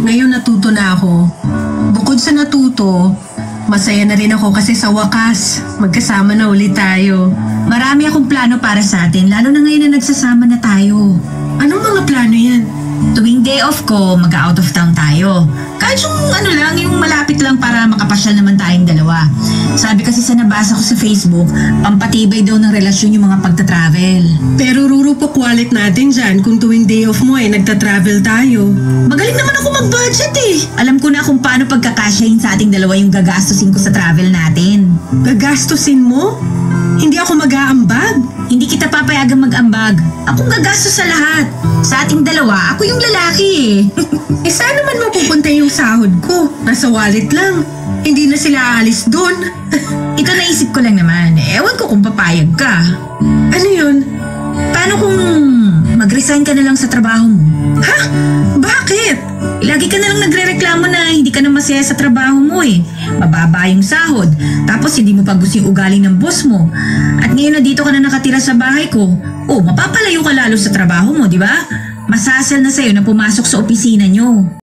Ngayon natuto na ako. Bukod sa natuto, masaya na rin ako kasi sa wakas, magkasama na ulit tayo. Marami akong plano para sa atin, lalo na ngayon na nagsasama na tayo. Anong mga plano yan? Tuwing day off ko, mag-out of town tayo. Kahit yung yung malapit lang para makapasyal naman tayong dalawa. Sabi kasi sa nabasa ko sa Facebook, pampatibay daw ng relasyon yung mga pagta-travel. Pero rurupok wallet natin dyan kung tuwing day off mo ay nagta-travel tayo. Magaling naman ako mag-budget eh. Alam ko na kung paano pagkakasyahin sa ating dalawa yung gagastusin ko sa travel natin. Gagastusin mo? Hindi ako mag-aambag. Hindi kita papayagang mag-ambag. Akong gagastos sa lahat. Sa ating dalawa, ako yung lalaki eh. Saan naman mapupunta yung sahod ko? Nasa wallet lang. Hindi na sila aalis dun. Ito naisip ko lang naman. Ewan ko kung papayag ka. Ano yun? Paano kung mag-resign ka na lang sa trabaho mo? Ha? Bakit? Lagi ka na lang nagre-reklamo na hindi ka na masaya sa trabaho mo eh. Mababa yung sahod. Tapos hindi mo pa gusto yung ugali ng boss mo. At ngayon na dito ka na nakatira sa bahay ko, mapapalayo ka lalo sa trabaho mo, di ba? Masasal na sa'yo na pumasok sa opisina nyo.